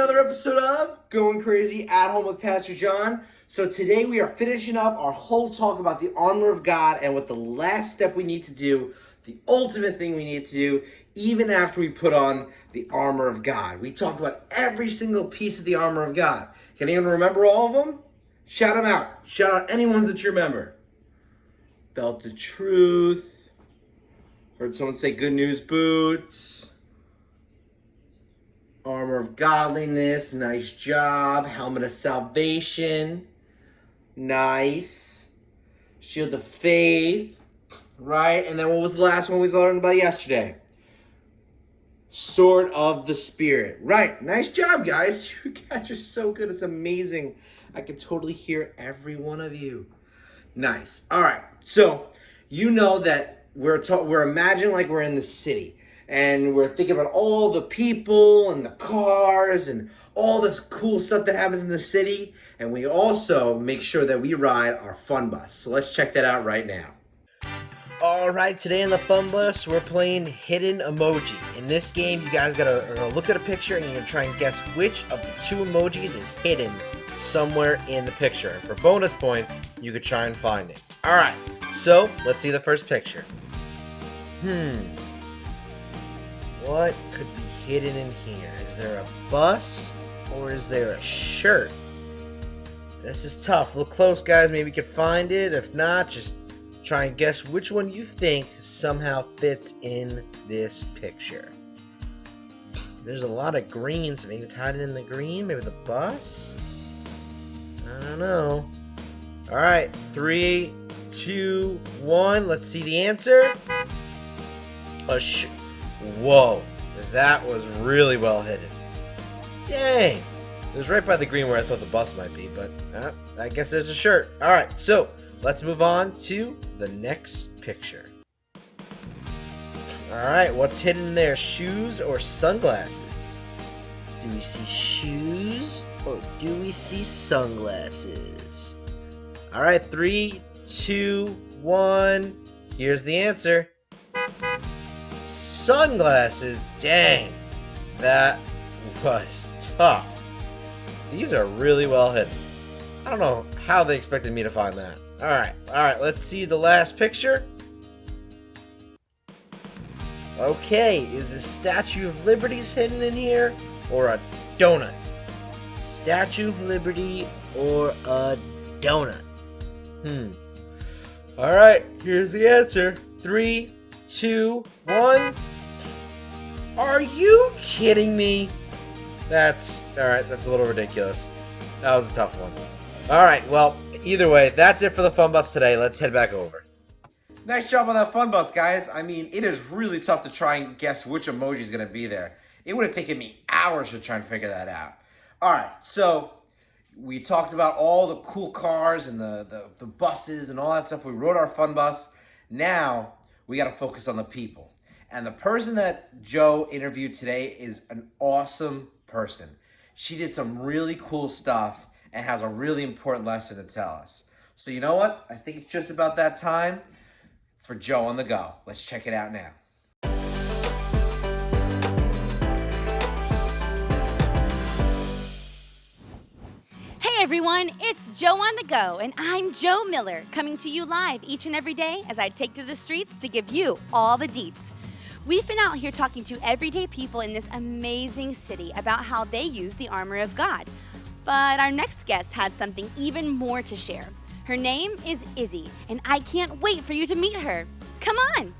another episode of Going Crazy at Home with Pastor John. So today we are finishing up our whole talk about the armor of God and what the last step we need to do, the ultimate thing we need to do, even after we put on the armor of God. We talked about every single piece of the armor of God. Can anyone remember all of them? Shout them out. Shout out any ones that you remember. Belt of truth. Heard someone say good news boots. Armor of godliness, nice job. Helmet of salvation, nice. Shield of faith, right? And then what was the last one we learned about yesterday? Sword of the Spirit, right? Nice job, guys. You guys are so good. It's amazing. I can totally hear every one of you. Nice. All right. So you know that we're imagining like we're in the city. And we're thinking about all the people and the cars and all this cool stuff that happens in the city. And we also make sure that we ride our fun bus. So let's check that out right now. All right, today in the fun bus, we're playing hidden emoji. In this game, you guys gotta look at a picture and you're gonna try and guess which of the two emojis is hidden somewhere in the picture. And for bonus points, you could try and find it. All right, so let's see the first picture. What could be hidden in here? Is there a bus or is there a shirt? This is tough. Look close, guys. Maybe you can find it. If not, just try and guess which one you think somehow fits in this picture. There's a lot of green, so maybe it's hiding in the green. Maybe the bus? I don't know. All right, 3, 2, 1. Let's see the answer. Whoa, that was really well hidden. Dang. It was right by the green where I thought the bus might be, but I guess there's a shirt. All right, so let's move on to the next picture. All right, what's hidden in there? Shoes or sunglasses? Do we see shoes or do we see sunglasses? All right, 3, 2, 1. Here's the answer. Sunglasses. Dang, that was tough. These are really well hidden. I don't know how they expected me to find that. All right, let's see the last picture. Okay, is the Statue of Liberty hidden in here or a donut? Statue of Liberty or a donut? All right, here's the answer. 3, 2, 1. Are you kidding me? That's a little ridiculous. That was a tough one. All right, well, either way, that's it for the fun bus today. Let's head back over. Nice job on that fun bus, guys. I mean, it is really tough to try and guess which emoji is going to be there. It would have taken me hours to try and figure that out. All right, so we talked about all the cool cars and the buses and all that stuff. We rode our fun bus. Now we got to focus on the people. And the person that Joe interviewed today is an awesome person. She did some really cool stuff and has a really important lesson to tell us. So you know what? I think it's just about that time for Joe on the Go. Let's check it out now. Hey everyone, it's Joe on the Go, and I'm Joe Miller, coming to you live each and every day as I take to the streets to give you all the deets. We've been out here talking to everyday people in this amazing city about how they use the armor of God. But our next guest has something even more to share. Her name is Izzy, and I can't wait for you to meet her. Come on!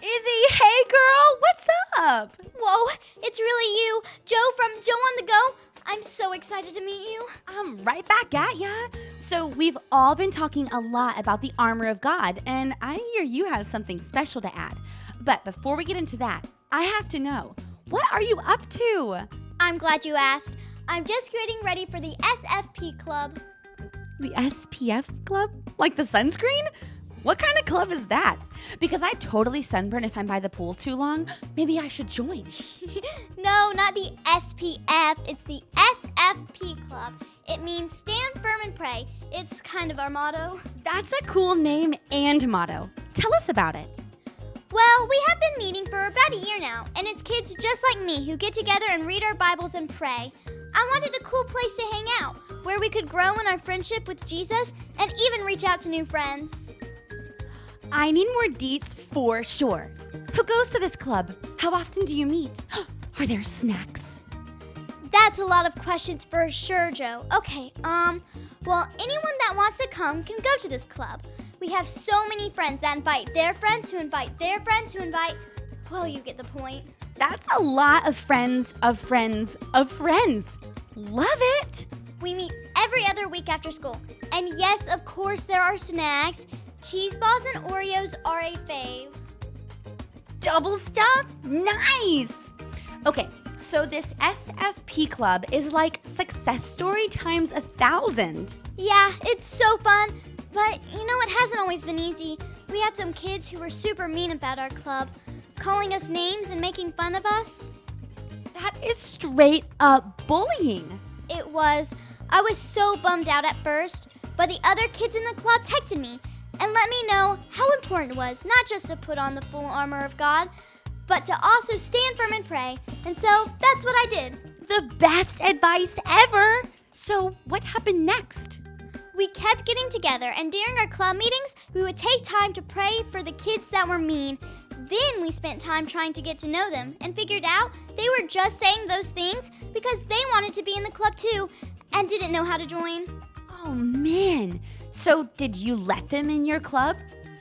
Izzy, hey girl, what's up? Whoa, it's really you, Joe from Joe on the Go. I'm so excited to meet you. I'm right back at ya. So we've all been talking a lot about the armor of God, and I hear you have something special to add. But before we get into that, I have to know, what are you up to? I'm glad you asked. I'm just getting ready for the SFP Club. The SPF club? Like the sunscreen? What kind of club is that? Because I totally sunburn if I'm by the pool too long. Maybe I should join. No, not the SPF. It's the SFP Club. It means stand firm and pray. It's kind of our motto. That's a cool name and motto. Tell us about it. Well, we have been meeting for about a year now, and it's kids just like me who get together and read our Bibles and pray. I wanted a cool place to hang out, where we could grow in our friendship with Jesus and even reach out to new friends. I need more deets for sure. Who goes to this club? How often do you meet? Are there snacks? That's a lot of questions for sure, Joe. Okay, well, anyone that wants to come can go to this club. We have so many friends that invite their friends who invite their friends who invite... Well, you get the point. That's a lot of friends of friends of friends. Love it! We meet every other week after school. And yes, of course, there are snacks. Cheese balls and Oreos are a fave. Double stuff? Nice! Okay, so this SFP club is like success story times 1,000. Yeah, it's so fun. But, you know, it hasn't always been easy. We had some kids who were super mean about our club, calling us names and making fun of us. That is straight up bullying. It was. I was so bummed out at first, but the other kids in the club texted me and let me know how important it was not just to put on the full armor of God, but to also stand firm and pray. And so that's what I did. The best advice ever. So what happened next? We kept getting together, and during our club meetings, we would take time to pray for the kids that were mean. Then we spent time trying to get to know them and figured out they were just saying those things because they wanted to be in the club too and didn't know how to join. Oh man. So did you let them in your club,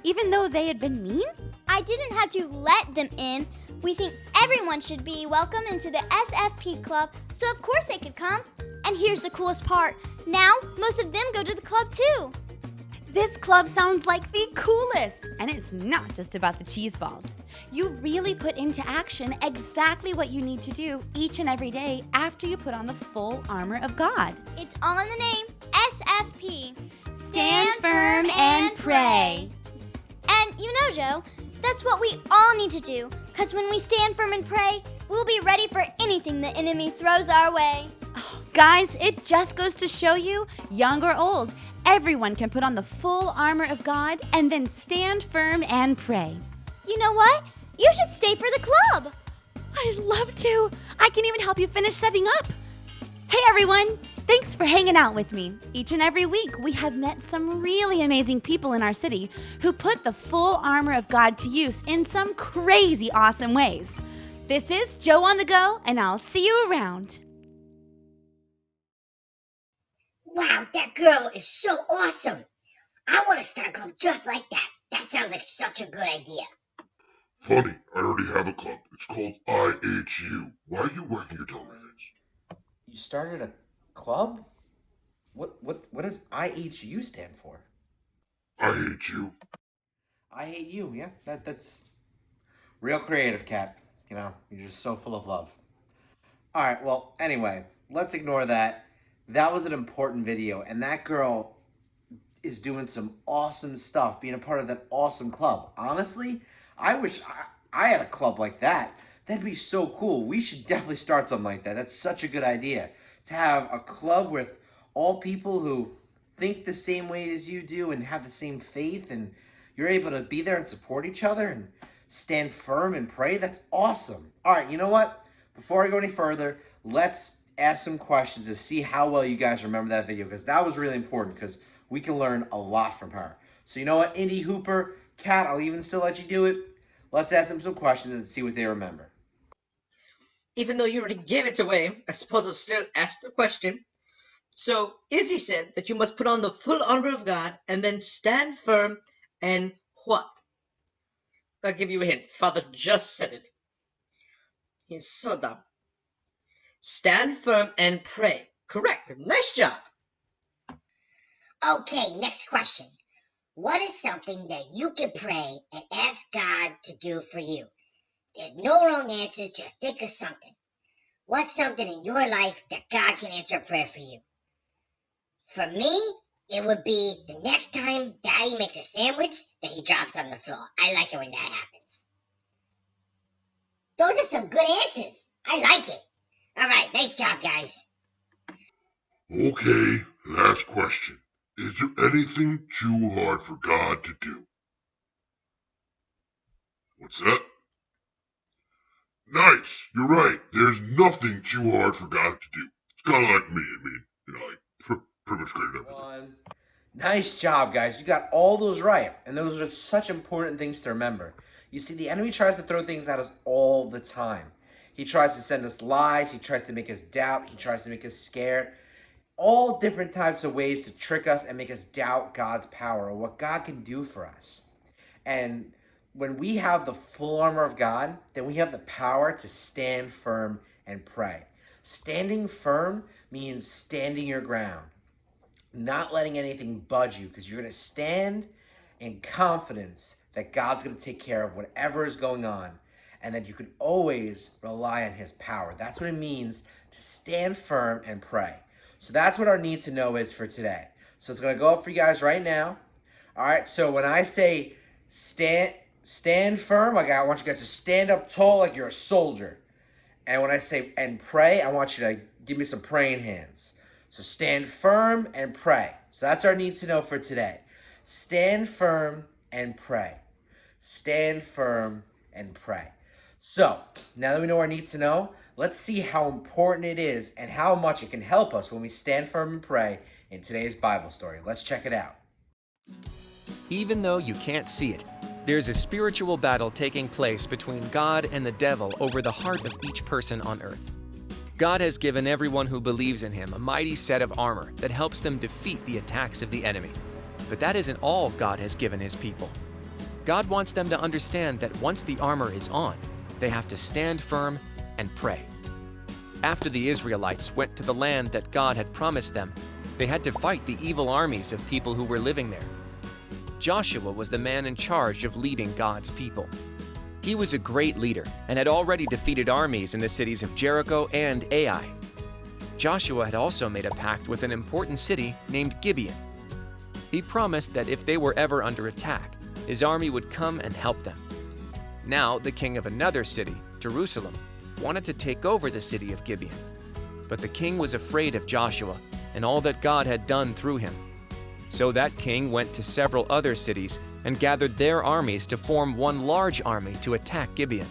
even though they had been mean? I didn't have to let them in. We think everyone should be welcome into the SFP club, so of course they could come. And here's the coolest part. Now, most of them go to the club too. This club sounds like the coolest. And it's not just about the cheese balls. You really put into action exactly what you need to do each and every day after you put on the full armor of God. It's all in the name, SFP. Stand firm and pray. And you know, Joe, that's what we all need to do. Because when we stand firm and pray, we'll be ready for anything the enemy throws our way. Oh, guys, it just goes to show you, young or old, everyone can put on the full armor of God and then stand firm and pray. You know what? You should stay for the club. I'd love to. I can even help you finish setting up. Hey, everyone. Thanks for hanging out with me. Each and every week, we have met some really amazing people in our city who put the full armor of God to use in some crazy awesome ways. This is Joe on the Go, and I'll see you around. Wow, that girl is so awesome. I want to start a club just like that. That sounds like such a good idea. Funny, I already have a club. It's called IHU. Why are you wagging your tail, my face? You started a club? What does IHU stand for? I hate you. I hate you, yeah. That's real creative, Cat. You know, you're just so full of love. Alright, well, anyway, let's ignore that. That was an important video, and that girl is doing some awesome stuff, being a part of that awesome club. Honestly, I wish I had a club like that. That'd be so cool. We should definitely start something like that. That's such a good idea. To have a club with all people who think the same way as you do and have the same faith, and you're able to be there and support each other and stand firm and pray. That's awesome. All right, you know what? Before I go any further, let's ask some questions to see how well you guys remember that video, because that was really important, because we can learn a lot from her. So you know what, Indy, Hooper, Kat, I'll even still let you do it. Let's ask them some questions and see what they remember. Even though you already gave it away, I suppose I'll still ask the question. So, Izzy said that you must put on the full armor of God and then stand firm and what? I'll give you a hint. Father just said it. He's so dumb. Stand firm and pray. Correct. Nice job. Okay, next question. What is something that you can pray and ask God to do for you? There's no wrong answers, just think of something. What's something in your life that God can answer a prayer for you? For me, it would be the next time Daddy makes a sandwich that he drops on the floor. I like it when that happens. Those are some good answers. I like it. All right, nice job, guys. Okay, last question. Is there anything too hard for God to do? What's that? Nice, you're right. There's nothing too hard for God to do. It's kind of like me. I mean, pretty much created everything. One. Nice job, guys. You got all those right. And those are such important things to remember. You see, the enemy tries to throw things at us all the time. He tries to send us lies. He tries to make us doubt. He tries to make us scared. All different types of ways to trick us and make us doubt God's power or what God can do for us. And when we have the full armor of God, then we have the power to stand firm and pray. Standing firm means standing your ground, not letting anything budge you, because you're going to stand in confidence that God's going to take care of whatever is going on and that you can always rely on his power. That's what it means to stand firm and pray. So that's what our need to know is for today. So it's going to go up for you guys right now. All right, so when I say stand firm, I want you guys to stand up tall like you're a soldier. And when I say and pray, I want you to give me some praying hands. So stand firm and pray. So that's our need to know for today. Stand firm and pray. Stand firm and pray. So now that we know our need to know, let's see how important it is and how much it can help us when we stand firm and pray in today's Bible story. Let's check it out. Even though you can't see it, there's a spiritual battle taking place between God and the devil over the heart of each person on earth. God has given everyone who believes in him a mighty set of armor that helps them defeat the attacks of the enemy. But that isn't all God has given his people. God wants them to understand that once the armor is on, they have to stand firm and pray. After the Israelites went to the land that God had promised them, they had to fight the evil armies of people who were living there. Joshua was the man in charge of leading God's people. He was a great leader and had already defeated armies in the cities of Jericho and Ai. Joshua had also made a pact with an important city named Gibeon. He promised that if they were ever under attack, his army would come and help them. Now, the king of another city, Jerusalem, wanted to take over the city of Gibeon. But the king was afraid of Joshua and all that God had done through him. So that king went to several other cities and gathered their armies to form one large army to attack Gibeon.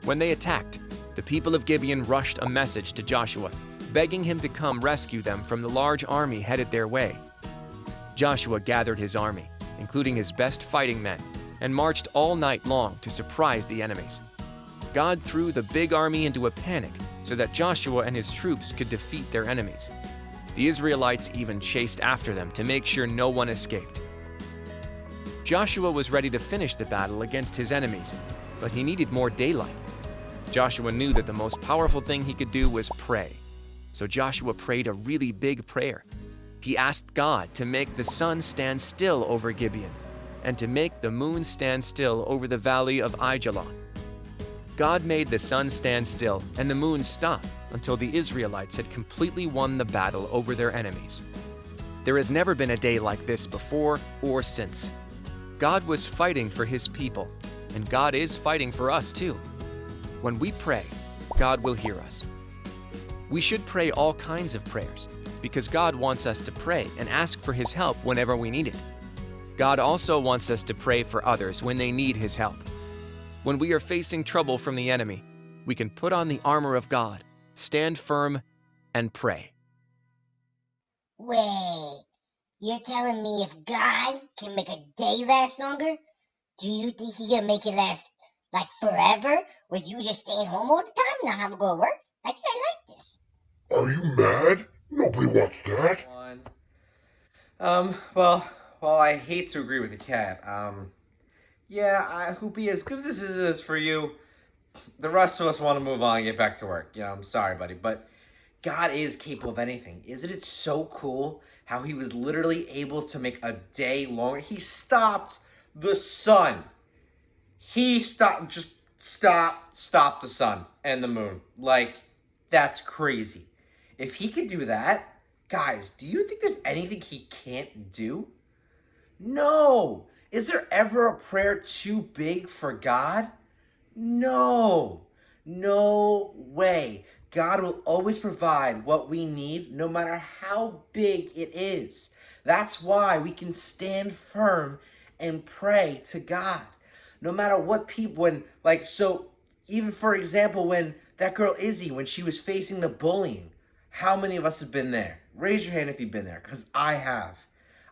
When they attacked, the people of Gibeon rushed a message to Joshua, begging him to come rescue them from the large army headed their way. Joshua gathered his army, including his best fighting men, and marched all night long to surprise the enemies. God threw the big army into a panic so that Joshua and his troops could defeat their enemies. The Israelites even chased after them to make sure no one escaped. Joshua was ready to finish the battle against his enemies, but he needed more daylight. Joshua knew that the most powerful thing he could do was pray. So Joshua prayed a really big prayer. He asked God to make the sun stand still over Gibeon and to make the moon stand still over the valley of Aijalon. God made the sun stand still and the moon stop until the Israelites had completely won the battle over their enemies. There has never been a day like this before or since. God was fighting for his people, and God is fighting for us too. When we pray, God will hear us. We should pray all kinds of prayers because God wants us to pray and ask for his help whenever we need it. God also wants us to pray for others when they need his help. When we are facing trouble from the enemy, we can put on the armor of God, stand firm, and pray. Wait, you're telling me if God can make a day last longer, do you think he can make it last like forever with you just staying home all the time, not having to go to work? I think I like this. Are you mad? Nobody wants that. Well, I hate to agree with the cat. Hoopy, as good as this is for you, the rest of us want to move on and get back to work. Yeah, I'm sorry, buddy, but God is capable of anything. Isn't it so cool how he was literally able to make a day longer? He stopped the sun. He stopped the sun and the moon. Like, that's crazy. If he could do that, guys, do you think there's anything he can't do? No. Is there ever a prayer too big for God? No. No way. God will always provide what we need, no matter how big it is. That's why we can stand firm and pray to God. No matter what people, when, like, so, even for example, when that girl Izzy, when she was facing the bullying, how many of us have been there? Raise your hand if you've been there, because I have.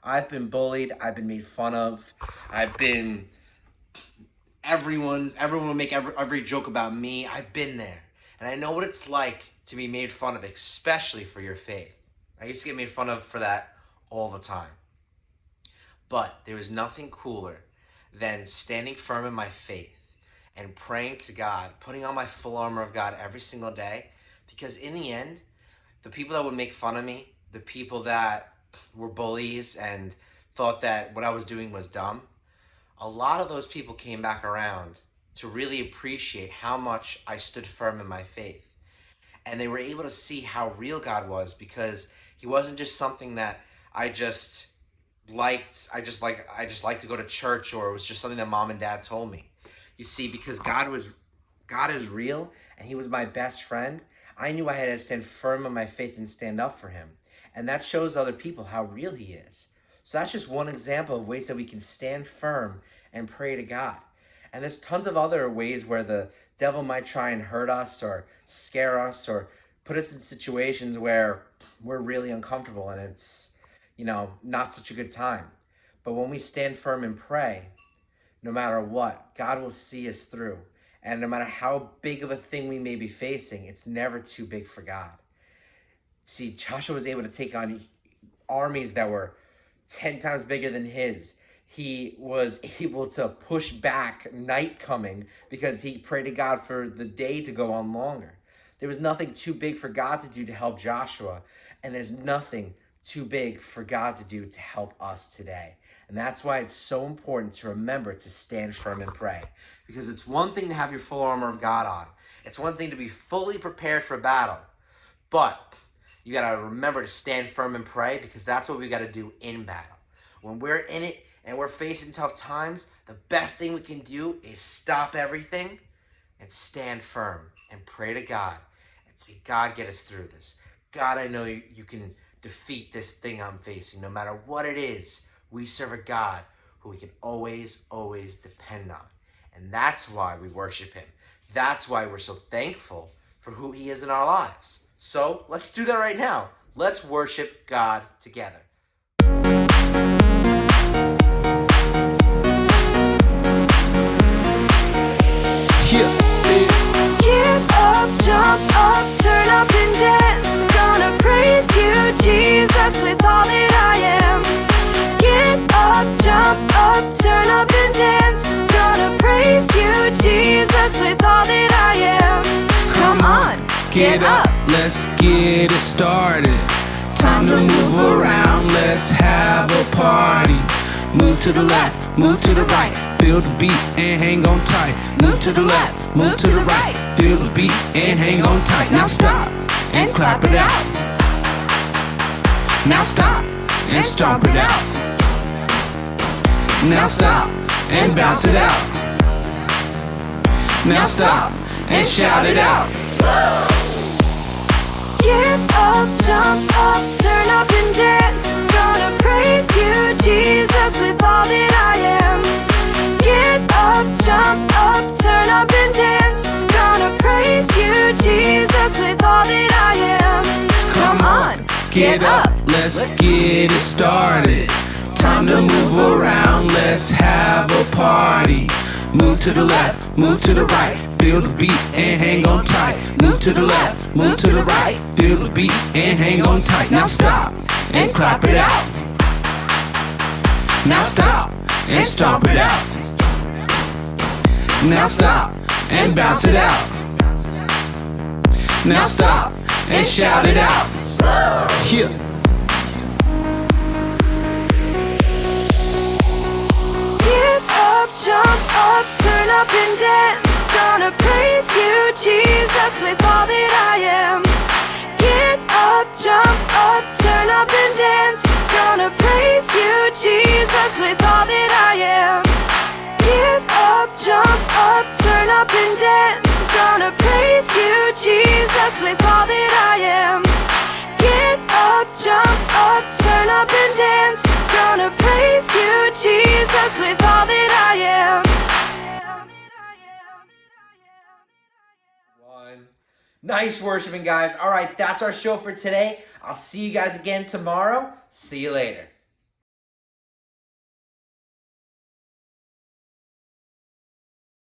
I've been bullied, I've been made fun of, I've been, everyone will make every joke about me. I've been there. And I know what it's like to be made fun of, especially for your faith. I used to get made fun of for that all the time. But there is nothing cooler than standing firm in my faith and praying to God, putting on my full armor of God every single day. Because in the end, the people that would make fun of me, the people that were bullies and thought that what I was doing was dumb, a lot of those people came back around to really appreciate how much I stood firm in my faith. And they were able to see how real God was, because he wasn't just something that I just liked to go to church, or it was just something that mom and dad told me. You see, because God is real and he was my best friend, I knew I had to stand firm in my faith and stand up for him. And that shows other people how real he is. So that's just one example of ways that we can stand firm and pray to God. And there's tons of other ways where the devil might try and hurt us or scare us or put us in situations where we're really uncomfortable and it's, not such a good time. But when we stand firm and pray, no matter what, God will see us through. And no matter how big of a thing we may be facing, it's never too big for God. See, Joshua was able to take on armies that were 10 times bigger than his. He was able to push back night coming because he prayed to God for the day to go on longer. There was nothing too big for God to do to help Joshua, and there's nothing too big for God to do to help us today. And that's why it's so important to remember to stand firm and pray. Because it's one thing to have your full armor of God on. It's one thing to be fully prepared for battle. But you got to remember to stand firm and pray, because that's what we got to do in battle. When we're in it and we're facing tough times, the best thing we can do is stop everything and stand firm and pray to God and say, God, get us through this. God, I know you can defeat this thing I'm facing. No matter what it is, we serve a God who we can always, always depend on. And that's why we worship him. That's why we're so thankful for who he is in our lives. So let's do that right now. Let's worship God together. Get up, jump up, turn up and dance. Gonna praise you, Jesus, with all that I am. Get up, jump up, turn up and dance. Gonna praise you, Jesus, with all that I am. Come on, get up. Let's get it started. Time to move around, let's have a party. Move to the left, move to the right. Feel the beat and hang on tight. Move to the left, move to the right. Feel the beat and hang on tight. Now stop and clap it out. Now stop and stomp it out. Now stop and bounce it out. Now stop and shout it out. Get up, jump up, turn up and dance. Gonna praise you, Jesus, with all that I am. Get up, jump up, turn up and dance. Gonna praise you, Jesus, with all that I am. Come on, get up. Let's get it started. Time to move around, let's have a party. Move to the left, move to the right. Feel the beat and hang on tight. Move to the left, move to the right. Feel the beat and hang on tight. Now stop and clap it out. Now stop and stomp it out. Now stop and bounce it out. Now stop and shout it out. Yeah. Get up, jump up, turn up and dance. Gonna praise you, Jesus, with all that I am. Get up, jump up, turn up and dance. Gonna praise you, Jesus, with all that I am. Get up, jump up, turn up and dance. Gonna praise you, Jesus, with all that I am. Get up, jump up, turn up and dance. Gonna praise you, Jesus, with all that I am. Nice worshiping, guys. All right, that's our show for today. I'll see you guys again tomorrow. See you later.